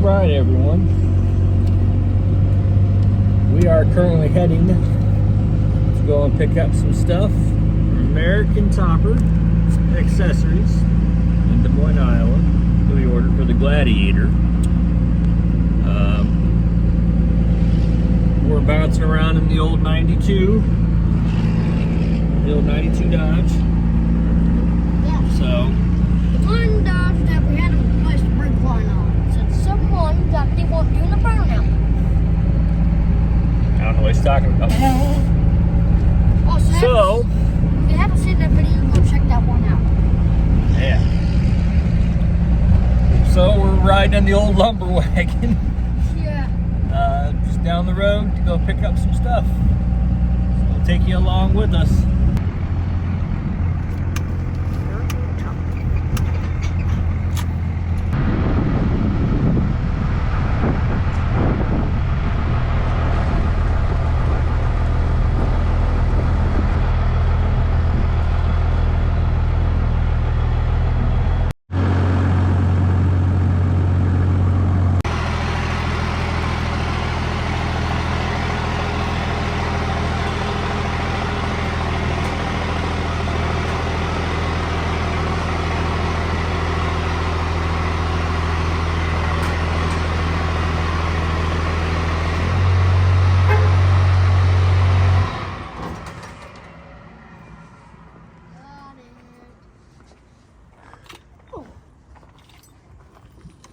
right, everyone. We are currently heading to go and pick up some stuff from American Topper Accessories in Des Moines, Iowa. We ordered for the Gladiator. We're bouncing around in the old 92. The old 92 Dodge. Yeah. So, the one Dodge that we had to replace the brake line on. Said someone that they weren't doing a burnout. I don't know what he's talking about. Oh, So, if you haven't seen that video, go check that one out. yeah. So we're riding in the old lumber wagon. Yeah. Just down the road to go pick up some stuff. So we'll take you along with us.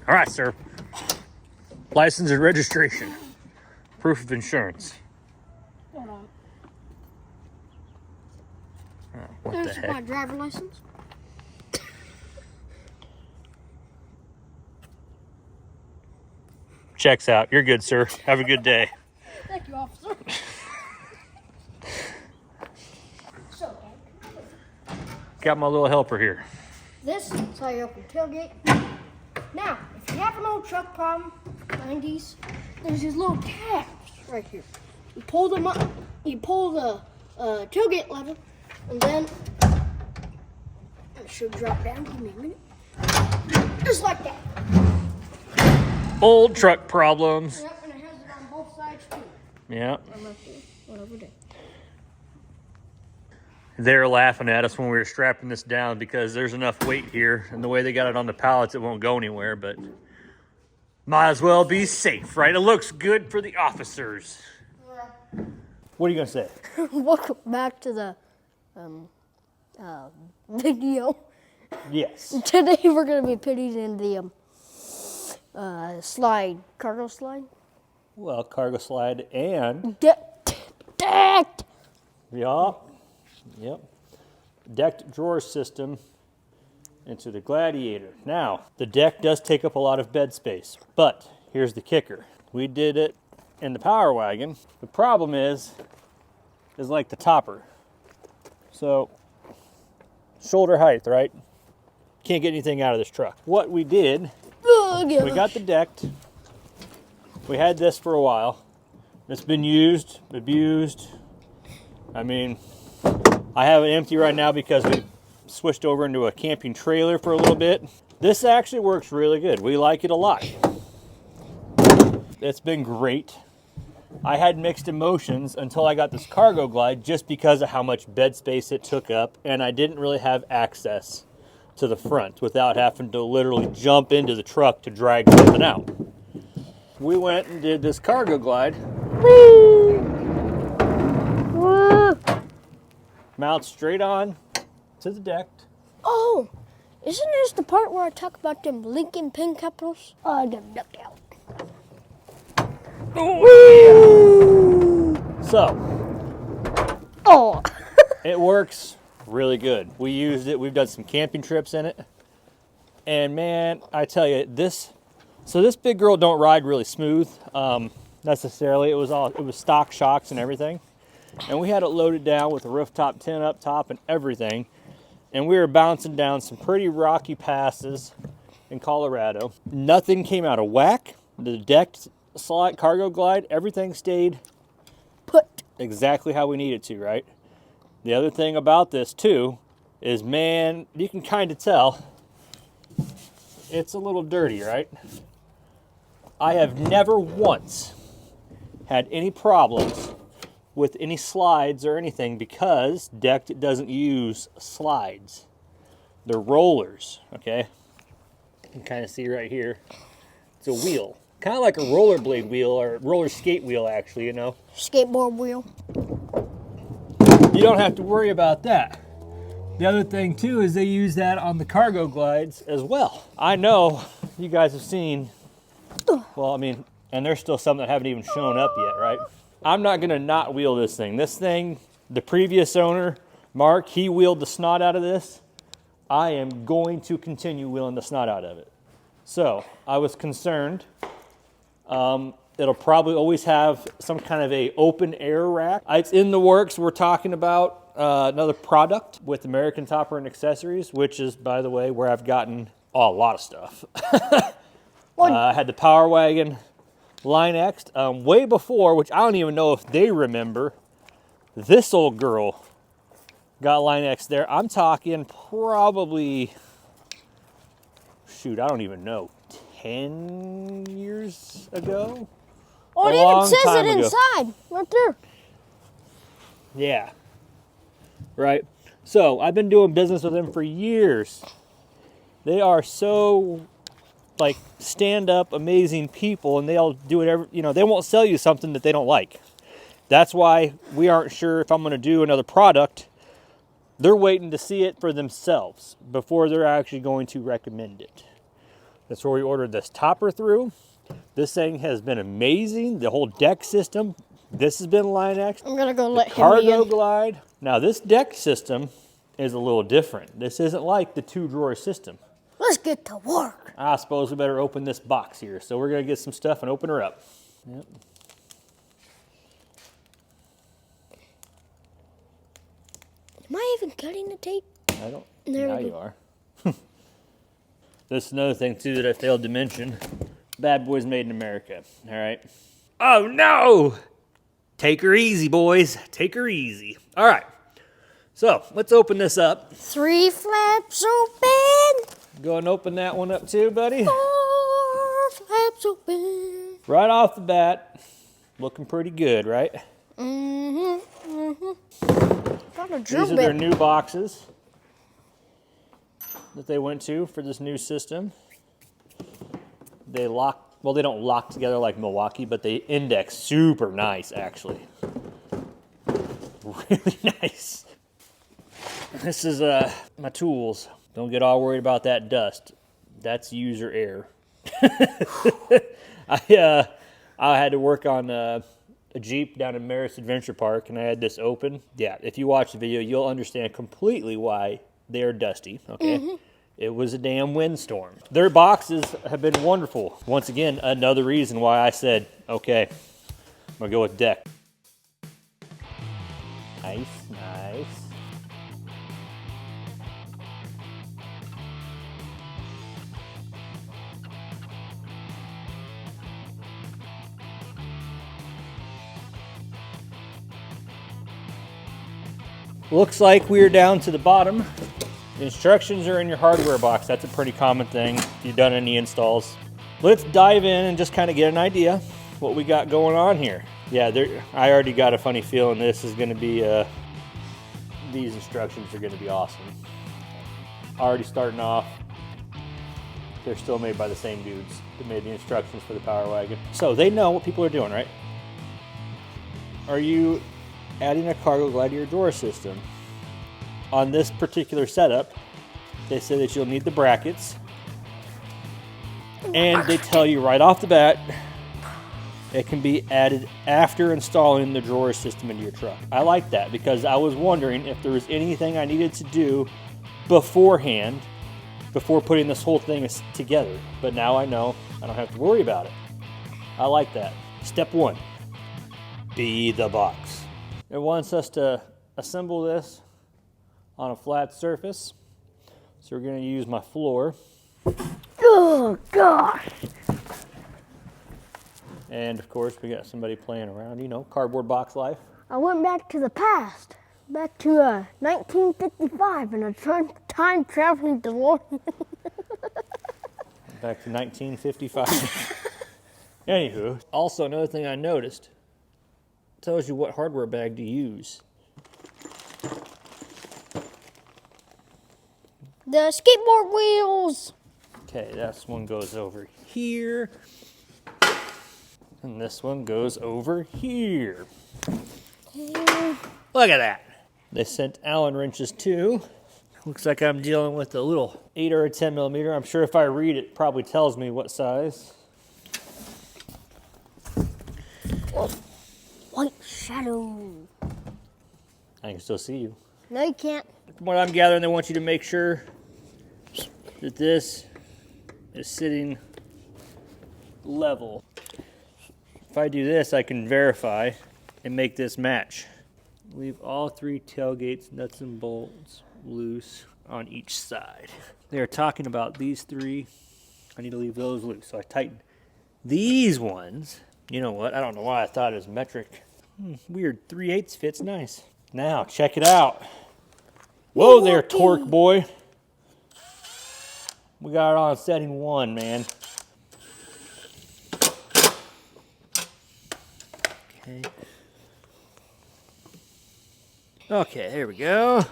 All right, sir. License and registration. Proof of insurance. Hold on. Oh, what There's the heck? my driver license. Checks out. You're good, sir. Have a good day. Thank you, officer. So, Got my little helper here. this is how you open the tailgate. Now, if you have an old truck problem, 90s, there's these little tabs right here. You pull them up, you pull the tailgate lever, and then it should drop down. Give me a minute. Just like that. Old truck problems. Yep, and it has it on both sides too. Yeah. Whatever day. They're laughing at us when we were strapping this down because there's enough weight here, and the way they got it on the pallets, it won't go anywhere, but might as well be safe, right? It looks good for the officers. What are you going to say? Welcome back to the video. Yes. Today we're going to be putting in the cargo slide. Well, cargo slide and... Decked! Yep. Decked drawer system into the Gladiator. Now, the deck does take up a lot of bed space, but here's the kicker. We did it in the Power Wagon. The problem is like the topper. So, shoulder height, right? Can't get anything out of this truck. What we did, we got the decked. We had this for a while. It's been used, abused. I mean, I have it empty right now because we switched over into a camping trailer for a little bit. This actually works really good. We like it a lot. It's been great. I had mixed emotions until I got this Cargo Glide just because of how much bed space it took up, and I didn't really have access to the front without having to literally jump into the truck to drag something out. We went and did this Cargo Glide. Whee! Woo! Mount straight on to the deck. Oh, isn't this the part where I talk about them Lincoln pen capitals? I got ducked out. So, Oh, it works really good. We used it. We've done some camping trips in it. And man, I tell you, this big girl don't ride really smooth necessarily. It was stock shocks and everything. And we had it loaded down with a rooftop tent up top and everything. And we were bouncing down some pretty rocky passes in Colorado. Nothing came out of whack. The decked slide, Cargo Glide, everything stayed put. exactly how we need it to, right? The other thing about this too is, man, you can kind of tell it's a little dirty, right? I have never once had any problems with any slides or anything because Decked doesn't use slides. They're rollers, okay? You can kind of see right here. It's a wheel. Kind of like a rollerblade wheel or roller skate wheel, actually, you know? Skateboard wheel. You don't have to worry about that. The other thing, too, is they use that on the cargo glides as well. I know you guys have seen, well, I mean, and there's still some that haven't even shown up yet, right? I'm not gonna not wheel this thing. This thing, the previous owner, Mark, he wheeled the snot out of this. I am going to continue wheeling the snot out of it. So, I was concerned. It'll probably always have some kind of a open air rack. It's in the works. We're talking about another product with American Topper and Accessories, which is, by the way, where I've gotten a lot of stuff. I had the Power Wagon Line X way before, which I don't even know if they remember. This old girl got Line X there. I'm talking probably, shoot, I don't even know, 10 years ago? Oh, it even says it inside, right there. Yeah, right. So I've been doing business with them for years. They are so like stand-up, amazing people, and they'll do whatever, you know, they won't sell you something that they don't like. That's why we aren't sure if I'm going to do another product. They're waiting to see it for themselves before they're actually going to recommend it. That's where we ordered this topper through. This thing has been amazing. The whole deck system. This has been Line X. I'm gonna go let him Cargo in. glide. Now this deck system is a little different. This isn't like the 2-drawer system. Let's get to work. I suppose we better open this box here. So we're gonna get some stuff and open her up. Yep. Am I even cutting the tape? I don't. There Now we you go. are. This is another thing too that I failed to mention. Bad Boys made in America. All right. Oh no! Take her easy, boys. Take her easy. All right. So let's open this up. 3 flaps open. Go and open that one up too, buddy. 4 flaps open. Right off the bat, looking pretty good, right? Got a drill These are their bit. new boxes that they went to for this new system. They lock, well, they don't lock together like Milwaukee, but they index super nice, actually. Really nice. This is my tools. Don't get all worried about that dust. That's user error. I had to work on a Jeep down in Marist Adventure Park, and I had this open. Yeah, if you watch the video, you'll understand completely why they are dusty, okay? It was a damn windstorm. Their boxes have been wonderful. Once again, another reason why I said, okay, I'm gonna go with deck. Nice, nice. Looks like we're down to the bottom. The instructions are in your hardware box. That's a pretty common thing if you've done any installs. Let's dive in and just kind of get an idea what we got going on here. Yeah, I already got a funny feeling this is going to be, these instructions are going to be awesome. Already starting off, they're still made by the same dudes that made the instructions for the Power Wagon. So they know what people are doing, right? Are you adding a cargo Gladiator drawer system? On this particular setup, they say that you'll need the brackets, and they tell you right off the bat it can be added after installing the drawer system into your truck. I like that because I was wondering if there was anything I needed to do beforehand before putting this whole thing together, but now I know I don't have to worry about it. I like that. Step 1, be the box. It wants us to assemble this on a flat surface. So we're going to use my floor. Oh, gosh. And of course, we got somebody playing around, you know, cardboard box life. I went back to the past, back to 1955 in a time traveling DeLorean. Back to 1955. Anywho, also another thing I noticed, tells you what hardware bag to use. The skateboard wheels. Okay, this one goes over here. And this one goes over here. Look at that. They sent Allen wrenches too. Looks like I'm dealing with a little 8 or a 10 millimeter. I'm sure if I read it, probably tells me what size. White shadow. I can still see you. No, you can't. From what I'm gathering, they want you to make sure that this is sitting level. If I do this, I can verify and make this match. Leave all 3 tailgates, nuts and bolts loose on each side. They are talking about these 3. I need to leave those loose. So I tighten these ones. You know what? I don't know why I thought it was metric. Weird. 3/8 fits nice. Now, check it out. Whoa there, torque boy. We got it on setting 1, man. Okay. Okay, here we go.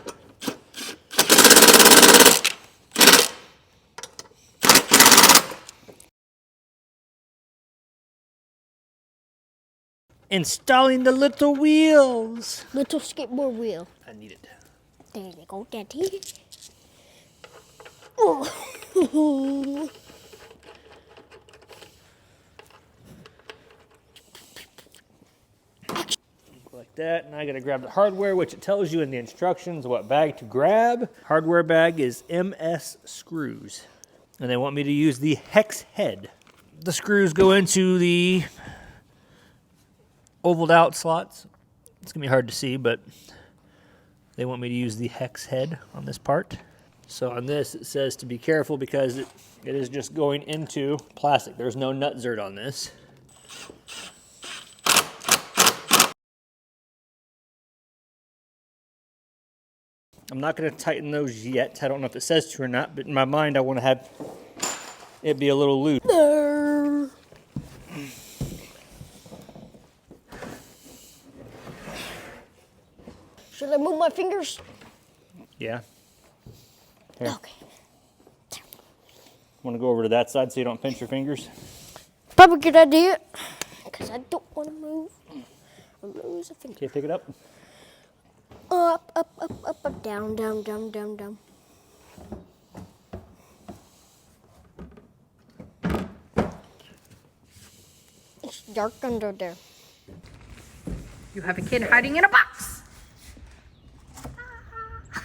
Installing the little wheels. Little skateboard wheel. I need it. There they go, Daddy. Oh. Like that, and I gotta grab the hardware, which it tells you in the instructions what bag to grab. Hardware bag is MS screws, and they want me to use the hex head. The screws go into the ovaled out slots. It's gonna be hard to see, but they want me to use the hex head on this part. So on this, it says to be careful because it is just going into plastic. There's no nut zert on this. I'm not going to tighten those yet. I don't know if it says to or not, but in my mind, I want to have it be a little loose. Should I move my fingers? Yeah. Here. Okay. Want to go over to that side so you don't pinch your fingers? Probably a good idea. Because I don't want to move. Or lose a finger. Okay, pick it up. Up, up, up, up, up, down, down, down, down, down. It's dark under there. You have a kid hiding in a box.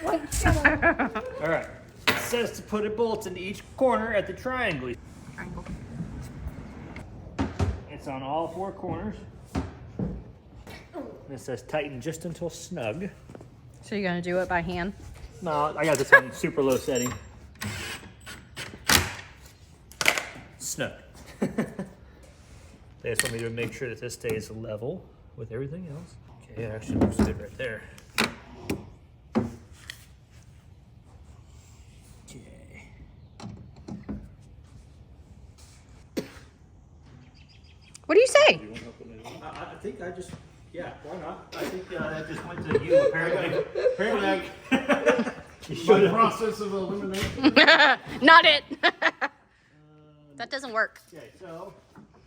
All right. It says to put a bolt into each corner at the triangle. Triangle. It's on all 4 corners. It says tighten just until snug. So you're gonna do it by hand? No, I got this on super low setting. Snug. They just want me to make sure that this stays level with everything else. Okay, it actually looks good right there. Okay. What do you say? I think I just, yeah, why not? I think that just went to you, apparently. By the process of elimination. Not it. That doesn't work. Okay, so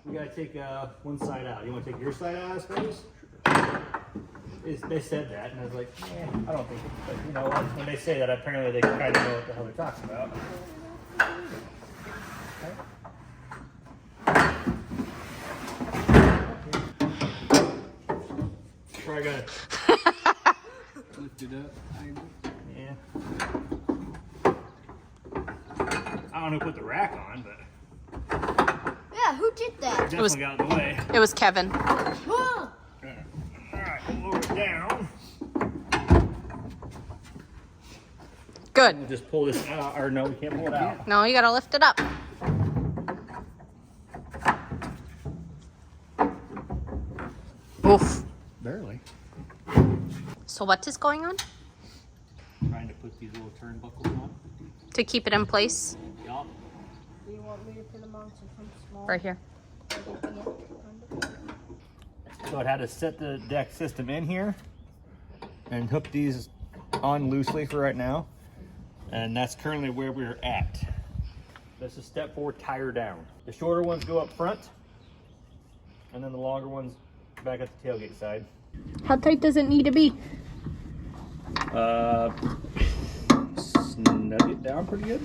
we gotta take one side out. You wanna take your side out, I suppose? They said that, and I was like, I don't think it. But you know, when they say that, apparently they kind of know what the hell they're talking about. Probably gonna Lift it up. yeah. I don't know who put the rack on, but Yeah, who did that? definitely was- got in the way. It was Kevin. Huh? Alright, we'll lower it down. Good. We'll just pull this out, or no, we can't pull it out. No, you gotta lift it up. Oof. Barely. So what is going on? Trying to put these little turnbuckles on. To keep it in place? Yup. Do you want me to put them on some small? Right here. So it had to set the deck system in here and hook these on loosely for right now. And that's currently where we're at. This is step 4, tire down. The shorter ones go up front, and then the longer ones back at the tailgate side. How tight does it need to be? Snug it down pretty good.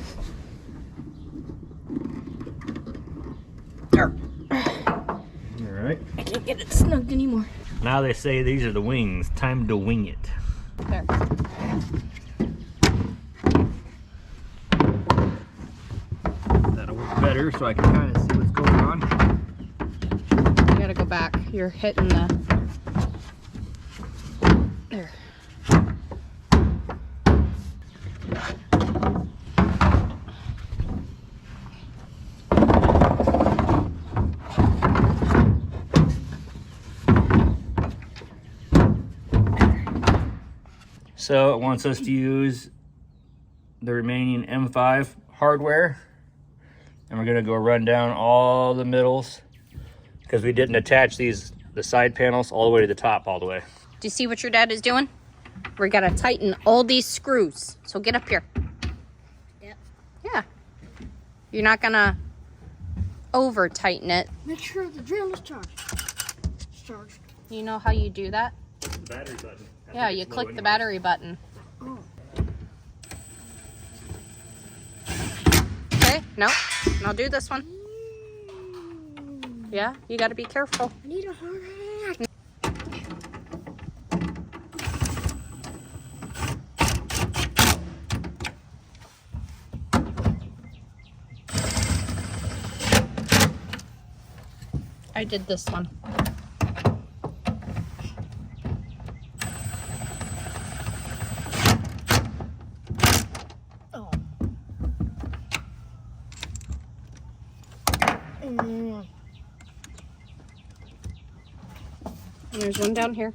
There. All right. I can't get it snugged anymore. Now they say these are the wings. Time to wing it. There. That'll work better so I can kind of see what's going on. You gotta go back. You're hitting the... There. So it wants us to use the remaining M5 hardware, and we're gonna go run down all the middles because we didn't attach the side panels all the way to the top all the way. Do you see what your dad is doing? We gotta tighten all these screws. So get up here. Yep. Yeah. You're not gonna over tighten it. Make sure the drill is charged. It's charged. You know how you do that? The battery button. Yeah, you click the battery button. Oh. Okay, no. Now do this one. Yeah, you gotta be careful. I need a hard hat. I did this one. Oh. Mm. And there's one down here.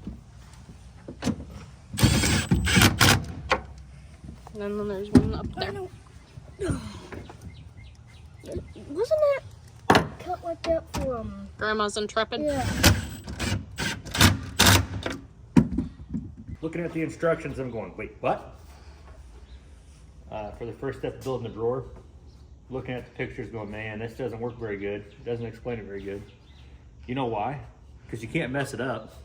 And then there's one up there. Wasn't that cut like that for Grandma's Intrepid. Yeah. Looking at the instructions, I'm going, wait, what? For the first step of building the drawer, looking at the pictures going, man, this doesn't work very good. It doesn't explain it very good. You know why? Because you can't mess it up.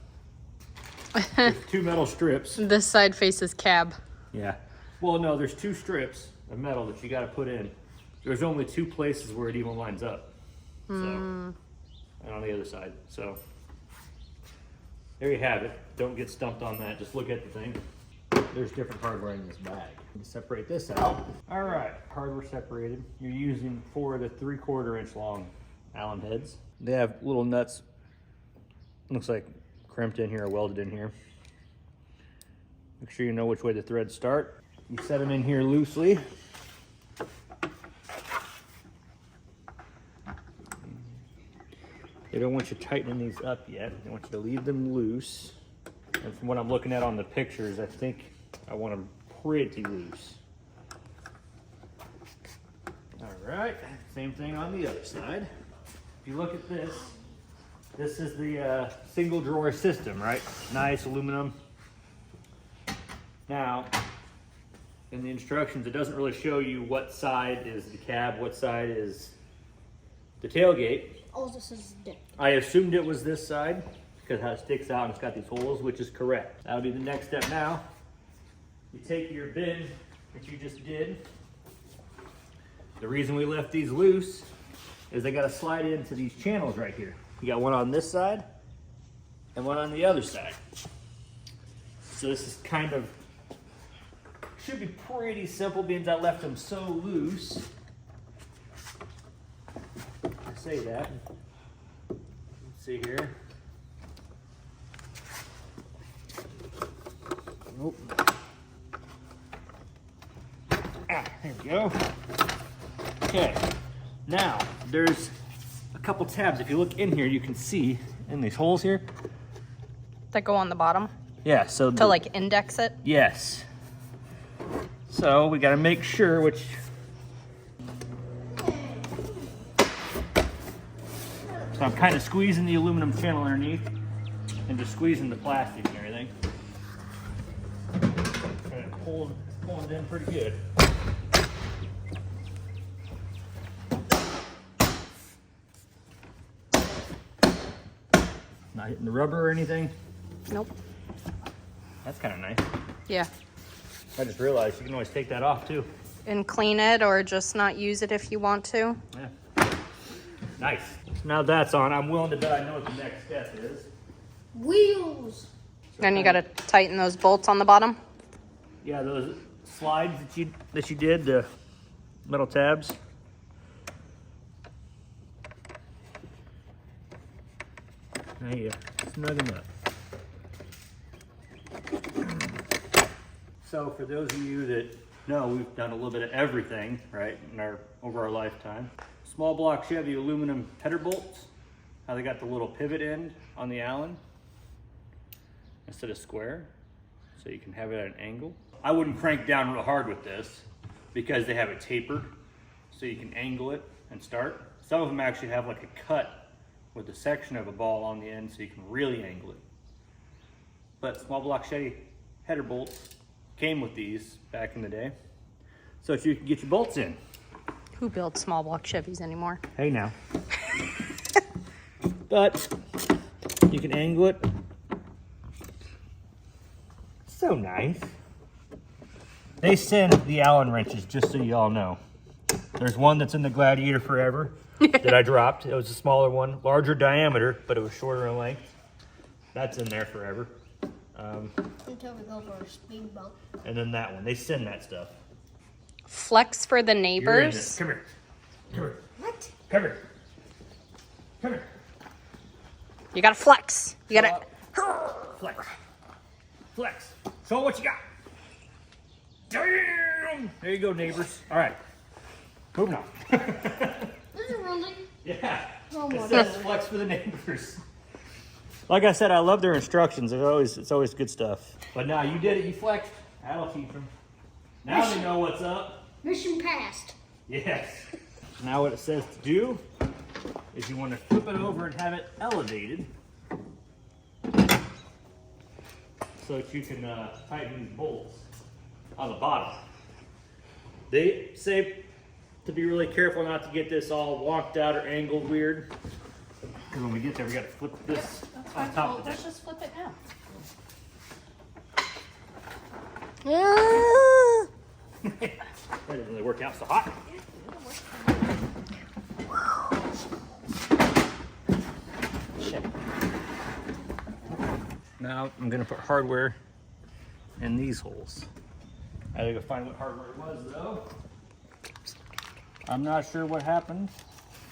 There's 2 metal strips. This side faces cab. Yeah. Well, no, there's 2 strips of metal that you got to put in. There's only 2 places where it even lines up. So, and on the other side. So, there you have it. Don't get stumped on that. Just look at the thing. There's different hardware in this bag. Separate this out. All right, hardware separated. You're using 4 of the 3/4 inch long Allen heads. They have little nuts. Looks like crimped in here or welded in here. Make sure you know which way the threads start. You set them in here loosely. They don't want you tightening these up yet. They want you to leave them loose. And from what I'm looking at on the pictures, I think I want them pretty loose. All right, same thing on the other side. If you look at this, this is the single drawer system, right? Nice aluminum. Now, in the instructions, it doesn't really show you what side is the cab, what side is the tailgate. All this is dick. I assumed it was this side because how it sticks out and it's got these holes, which is correct. That'll be the next step now. You take your bin that you just did. The reason we left these loose is they got to slide into these channels right here. You got one on this side and one on the other side. So this is kind of, should be pretty simple being I left them so loose. I say that. Let's see here. Nope. Ah, there we go. Okay, now there's a couple tabs. If you look in here, you can see in these holes here. That go on the bottom Yeah, so to like index it. yes. So we got to make sure which. So I'm kind of squeezing the aluminum channel underneath and just squeezing the plastic and everything. Kind of pulling it in pretty good. Not hitting the rubber or anything. Nope. That's kind of nice. Yeah. I just realized you can always take that off too. And clean it or just not use it if you want to. Yeah. Nice. Now that's on, I'm willing to bet I know what the next step is. Wheels. Then you gotta tighten those bolts on the bottom. Yeah, those slides that you did, the metal tabs. Now you snug them up. So for those of you that know, we've done a little bit of everything, right, over our lifetime. Small block Chevy aluminum header bolts, how they got the little pivot end on the Allen instead of square, so you can have it at an angle. I wouldn't crank down real hard with this because they have it tapered, so you can angle it and start. Some of them actually have like a cut with a section of a ball on the end, so you can really angle it. But small block Chevy header bolts came with these back in the day, so that you can get your bolts in. Who builds small block Chevys anymore? Hey now. But you can angle it. So nice. They send the Allen wrenches, just so you all know. There's one that's in the Gladiator forever that I dropped. It was a smaller one, larger diameter, but it was shorter in length. That's in there forever. Until we go for a speed bump. And then that one, they send that stuff. Flex for the You're in neighbors. this. Come here. Come here. What? Come here. Come here. You gotta flex. You gotta. Flex. Flex. Show what you got. Damn! There you go, neighbors. All right. Moving on. This is really. Yeah. Oh my It says God. flex for the neighbors. Like I said, I love their instructions. It's always good stuff. But now you did it. You flexed. That'll keep them. Now they know what's up. Mission passed. Yes. Now what it says to do is you want to flip it over and have it elevated so that you can tighten these bolts on the bottom. They say to be really careful not to get this all wonked out or angled weird, because when we get there we got to flip this on top of that. Let's just flip it now. That didn't really work out so hot. Shit. Now I'm gonna put hardware in these holes. I gotta go find what hardware it was though. I'm not sure what happened,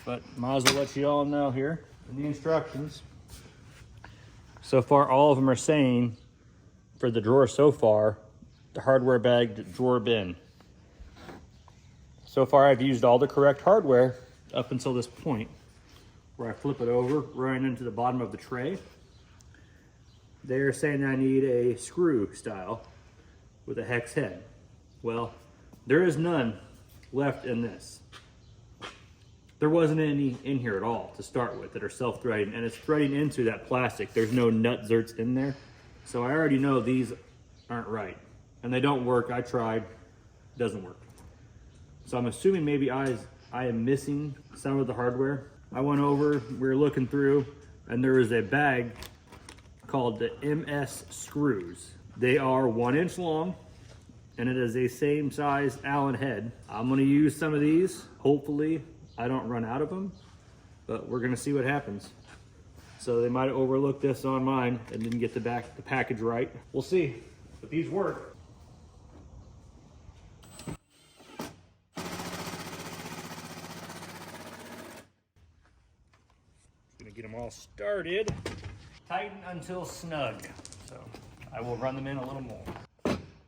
but might as well let you all know here in the instructions. So far, all of them are saying for the drawer so far, the hardware bag, drawer bin. So far, I've used all the correct hardware up until this point, where I flip it over, right into the bottom of the tray. They're saying I need a screw style with a hex head. Well, there is none left in this. There wasn't any in here at all to start with that are self-threading, and it's threading into that plastic. There's no nut zerts in there. So I already know these aren't right. And they don't work. I tried. Doesn't work. So I'm assuming maybe I am missing some of the hardware. I went over, we were looking through, and there is a bag called the MS screws. They are 1 inch long, and it is a same size Allen head. I'm gonna use some of these. Hopefully I don't run out of them, but we're gonna see what happens. So they might have overlooked this on mine and didn't get the package right. We'll see, but these work. Get them all started. Tighten until snug. So I will run them in a little more.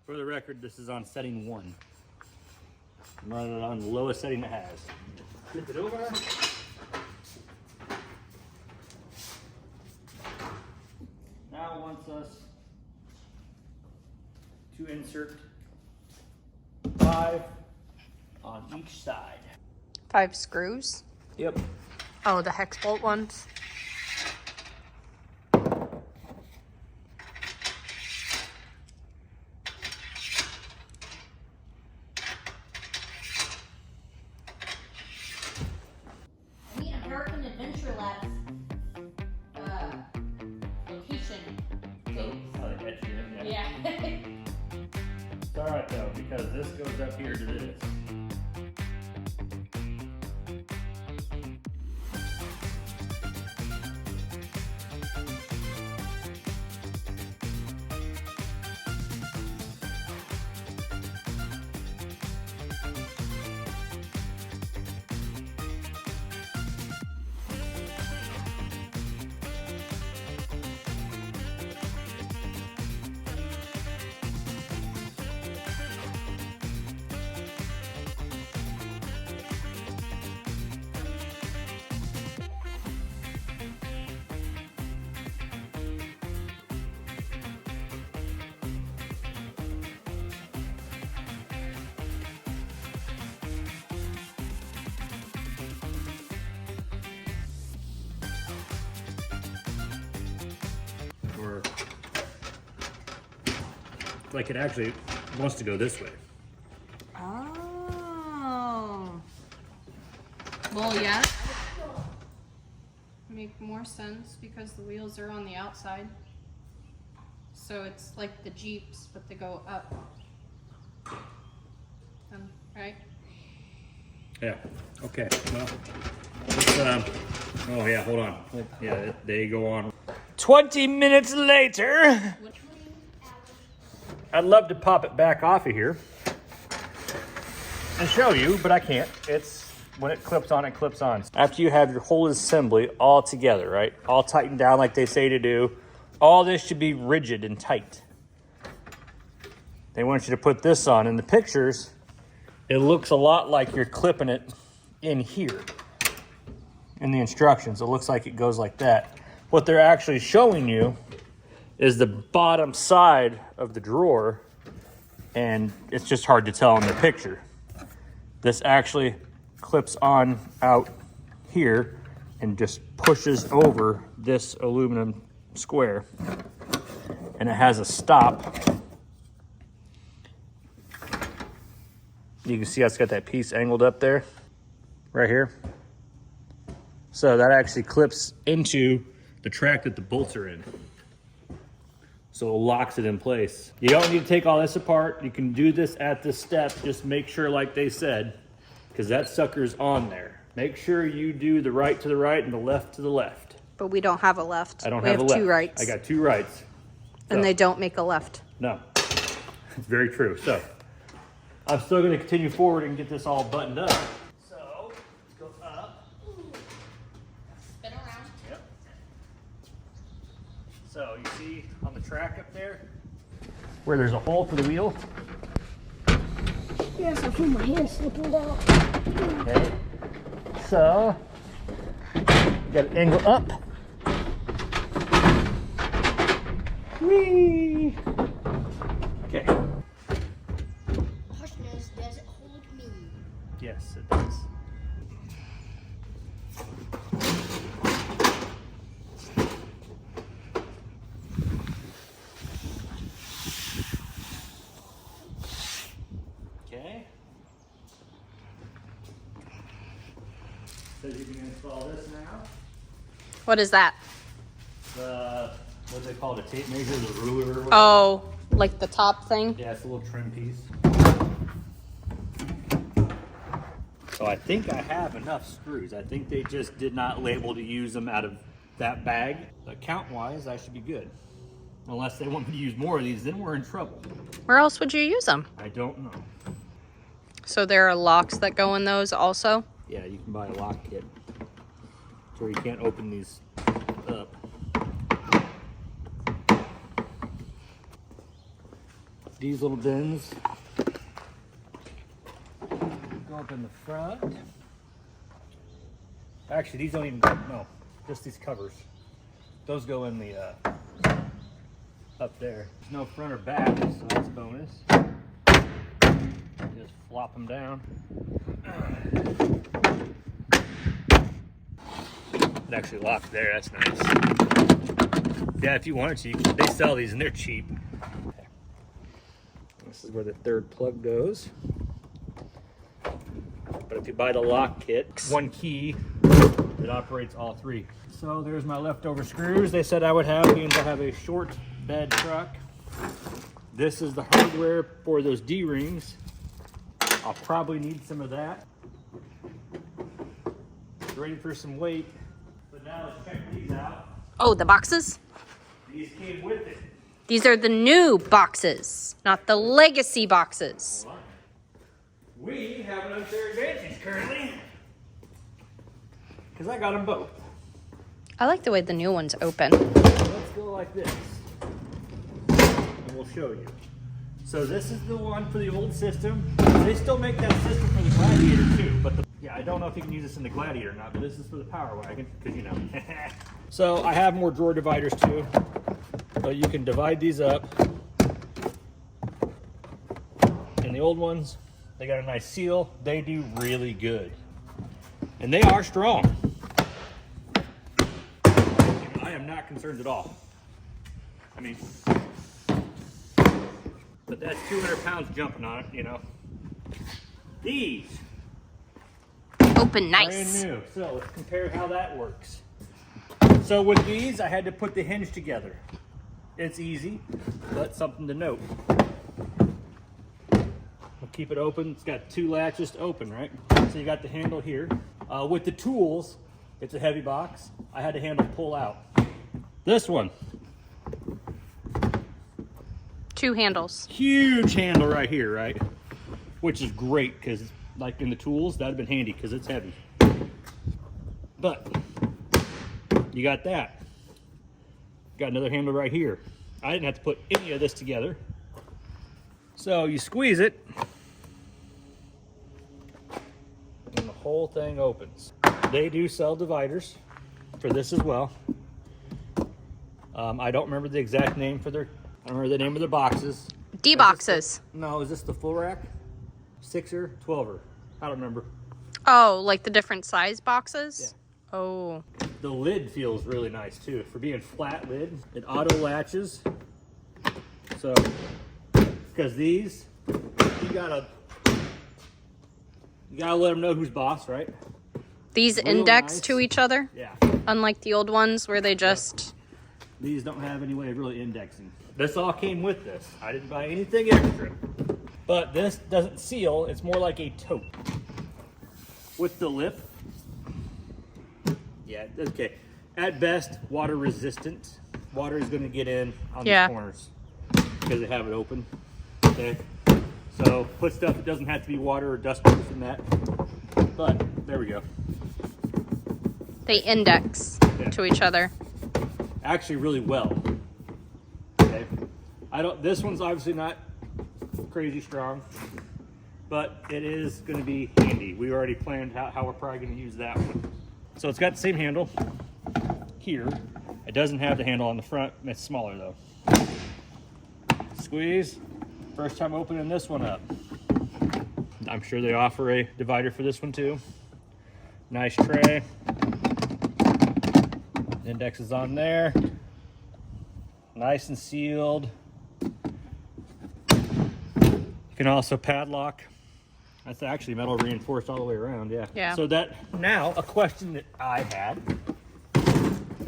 For the record, this is on setting 1. I'm running it on the lowest setting it has. Flip it over. Now it wants us to insert 5 on each side. 5 screws. Yep. Oh, the hex bolt ones. I need American Adventure Labs location. Yeah. It's alright though, because this goes up here to this. Or like it actually wants to go this way. Oh. Well, yeah. Make more sense because the wheels are on the outside. So it's like the Jeeps, but they go up. Right? Yeah. Okay. Well, oh yeah, hold on. Yeah, they go on. 20 minutes later. I'd love to pop it back off of here and show you, but I can't. It's when it clips on, it clips on. After you have your whole assembly all together, right? All tightened down like they say to do. All this should be rigid and tight. They want you to put this on. In the pictures, it looks a lot like you're clipping it in here. In the instructions, it looks like it goes like that. What they're actually showing you is the bottom side of the drawer, and it's just hard to tell in the picture. This actually clips on out here and just pushes over this aluminum square, and it has a stop. You can see how it's got that piece angled up there, right here. So that actually clips into the track that the bolts are in. So it locks it in place. You don't need to take all this apart. You can do this at this step. Just make sure, like they said, because that sucker's on there. Make sure you do the right to the right and the left to the left. But we don't have a left. I don't we have a left. two rights. I got two rights. And they don't make a left. No, it's very true. So I'm still going to continue forward and get this all buttoned up. So let's go up. Spin around. Yep. So you see on the track up there where there's a hole for the wheel? Yes, I feel my hand slipping down. Okay. So you got to angle up. Whee! Okay. Question is, does it hold me? Yes, it does. Okay. So you can install this now. What is that? What do they call it? A tape measure, the ruler or whatever? Oh, like the top thing? Yeah, it's a little trim piece. So I think I have enough screws. I think they just did not label to use them out of that bag. But count-wise, I should be good. Unless they want me to use more of these, then we're in trouble. Where else would you use them? I don't know. So there are locks that go in those also? Yeah, you can buy a lock kit. So you can't open these up. These little bins go up in the front. Actually, these don't even go, no, just these covers. Those go in the, up there. There's no front or back, so that's a bonus. Just flop them down. It actually locks there, that's nice. Yeah, if you wanted to, they sell these and they're cheap. This is where the third plug goes. But if you buy the lock kit, one key, it operates all three. So there's my leftover screws they said I would have, means I have a short bed truck. This is the hardware for those D-rings. I'll probably need some of that. Ready for some weight. But now let's check these out. Oh, the boxes? These came with it. These are the new boxes, not the legacy boxes. Hold on. We have an unfair advantage currently. Because I got them both. I like the way the new ones open. Let's go like this. And we'll show you. So this is the one for the old system. They still make that system for the Gladiator too, but I don't know if you can use this in the Gladiator or not, but this is for the Power Wagon, because you know. So I have more drawer dividers too. So you can divide these up. And the old ones, they got a nice seal. They do really good. And they are strong. I am not concerned at all. I mean, but that's 200 pounds jumping on it, you know. These Open nice. brand new. So let's compare how that works. So with these, I had to put the hinge together. It's easy, but something to note. We'll keep it open. It's got two latches to open, right? So you got the handle here. With the tools, it's a heavy box. I had the handle pull out. This one, Two handles. huge handle right here, right? Which is great because, like in the tools, that'd have been handy because it's heavy. But you got that. Got another handle right here. I didn't have to put any of this together. So you squeeze it, and the whole thing opens. They do sell dividers for this as well. I don't remember the exact name for their. I don't remember the name of their boxes. D boxes. No, is this the full rack? 6er, 12er? I don't remember. Oh, like the different size boxes? Yeah. Oh. The lid feels really nice too. For being flat lid, it auto latches. So, because these, you gotta let them know who's boss, right? These Real index nice. to each other, Yeah. unlike the old ones where they just... These don't have any way of really indexing. This all came with this. I didn't buy anything extra. But this doesn't seal. It's more like a tote. With the lip. Yeah, okay. At best, water resistant. Water is going to get in on Yeah. the corners because they have it open. Okay. So put stuff that doesn't have to be water or dust proof in that. But there we go. They index Yeah. to each other. Actually really well. Okay. This one's obviously not crazy strong, but it is going to be handy. We already planned how we're probably going to use that one. So it's got the same handle here. It doesn't have the handle on the front. It's smaller though. Squeeze. First time opening this one up. I'm sure they offer a divider for this one too. Nice tray. Index is on there. Nice and sealed. You can also padlock. That's actually metal reinforced all the way around, yeah. Yeah. So now a question that I had,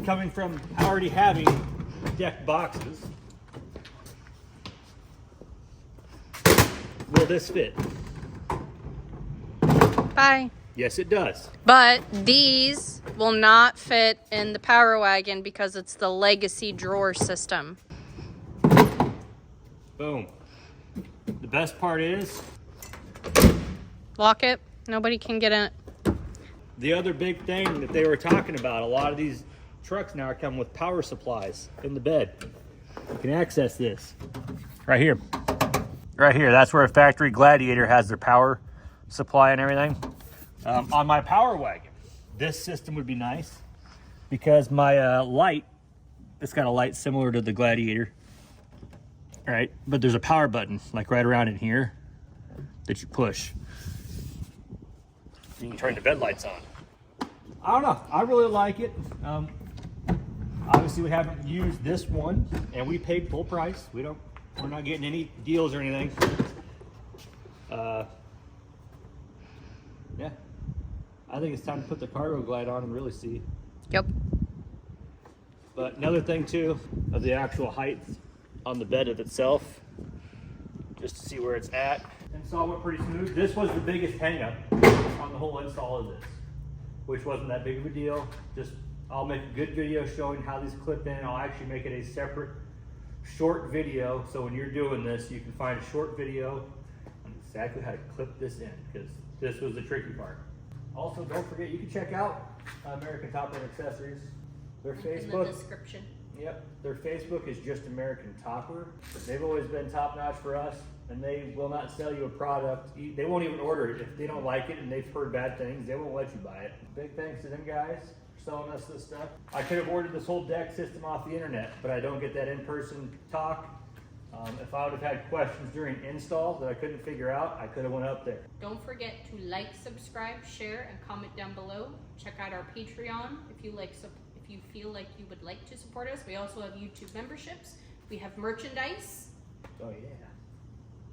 coming from already having deck boxes, will this fit? Bye. Yes, it does. But these will not fit in the Power Wagon because it's the legacy drawer system. Boom. The best part is, Lock it. Nobody can get in it. the other big thing that they were talking about, a lot of these trucks now come with power supplies in the bed. You can access this right here. Right here, that's where a factory Gladiator has their power supply and everything. On my Power Wagon, this system would be nice because my light, it's got a light similar to the Gladiator, right? But there's a power button like right around in here that you push. You can turn the bed lights on. I don't know. I really like it. Obviously, we haven't used this one, and we paid full price. We're not getting any deals or anything. Yeah, I think it's time to put the cargo glide on and really see. Yep. But another thing too, of the actual height on the bed of itself, just to see where it's at. Install went pretty smooth. This was the biggest hang up on the whole install of this, which wasn't that big of a deal. Just, I'll make a good video showing how these clip in. I'll actually make it a separate short video, so when you're doing this, you can find a short video on exactly how to clip this in, because this was the tricky part. Also, don't forget, you can check out American Top End Accessories. Their Facebook. In the description. Yep, their Facebook is just American Topper. They've always been top notch for us, and they will not sell you a product. They won't even order it if they don't like it and they've heard bad things. They won't let you buy it. Big thanks to them guys for selling us this stuff. I could have ordered this whole deck system off the internet, but I don't get that in-person talk. If I would have had questions during install that I couldn't figure out, I could have went up there. Don't forget to like, subscribe, share, and comment down below. Check out our Patreon if you feel like you would like to support us. We also have YouTube memberships. We have merchandise. Oh yeah.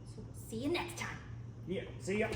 So we'll see you next time. Yeah, see ya.